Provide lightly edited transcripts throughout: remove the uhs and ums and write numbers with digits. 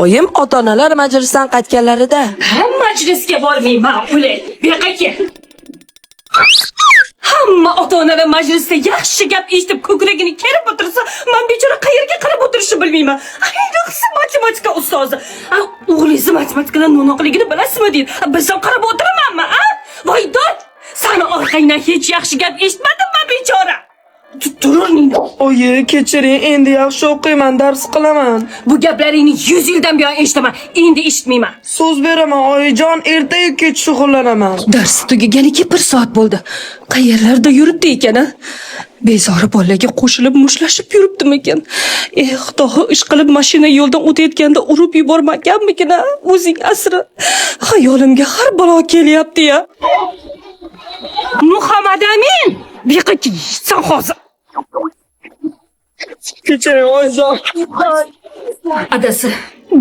Oyim ota-onalar majlisdan qaytganlarida Ham majlisga bormayman, ular. Beqaka. Hamma ota-onalar majlisda yaxshi gap eshitib ko'kragini kerib o'tirsa, men bechora qayerga qarab o'tirishni bilmayman. Ayniqsa matematika ustozi. O'g'lingiz matematikadan no'noqligini bilasizmi deydi. Bizdan qarab o'tiramanmi, a? Voy dod! Sani orqangdan hech yaxshi gap eshitmadimmi bechora? Turuning. Oyi, kechiring, endi yaxshi o'qiyman, dars qilaman. Bu gaplaringni 100 yildan buyon eshitaman. Endi eshitmayman. So'z beraman, oyijon, ertayu kech shug'ullanaman. Dars tugaganiga 1 soat bo'ldi. Qayerlarda yuribdi ekan-a? Bezori bolaga qo'shilib mushtlashib yuribdimi-ekan? Xudo, ish qilib mashina yo'ldan o'tayotganda urib yubormaganmikin-a? O'zing asra. Xayolimga har balo kelyapti-ya. Muhammad Amin, beqachi sen hozir. Kechiring, oyijon. Adasi,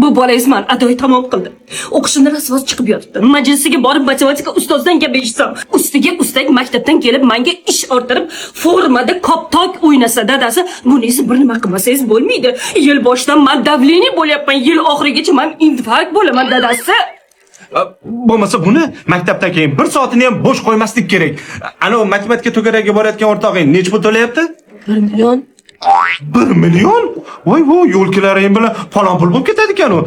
bu bolangiz men adoy tamom qildi. O'qishini rasvos chiqib yotibdi. Majlisiga borib matematika ustozidan gap eshitsam, ustiga ustak maktabdan kelib menga ish orttirib, formada koptok o'ynasa dadasi, buningizni bir nima qilmasangiz bo'lmaydi. Yil boshidan men davleniy bo'lyapman, yil oxirigacha men infarkt bo'laman dadasi. Bo'lmasa buni maktabdan keyin 1 soatini ham bo'sh qo'ymaslik kerak. Ana matematika to'garagiga borayotgan o'rtog'ing necha pul to'layapti? 1 million. 1 million? Voy, yo'lkalaring bilan falon pul bo'lib ketadi ekan u.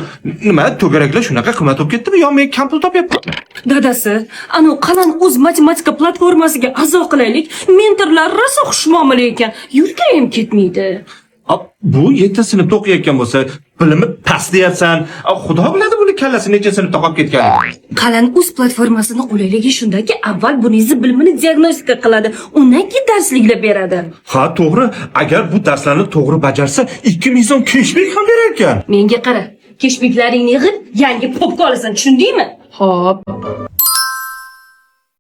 Nima, to'garaklar shunaqa qimmat bo'lib ketdimi yo men kam pul topyapmanmi? Dadasi, ana qalan o'z matematika platformasiga a'zo qilaylik. Mentorlar rosa xushmuomala ekan. Yurgayim ketmaydi. Bu 7 sinfda o'qiyotgan bo'lsa, bilimi past deyapsan. Xudo biladi buni kallasi necha sinfda qolib ketganini. Qalan o'z platformasini qulayligi shundaki, avval buningizni bilimini diagnostika qiladi, undan keyin darsliklar beradi. Ha, to'g'ri. Agar bu darslarni to'g'ri bajarsa, 2000 so'm keshbek ham berar ekan. Menga qara, keshbeklaringni yig'ib, yangi popka olasan, tushundingmi? Xo'p.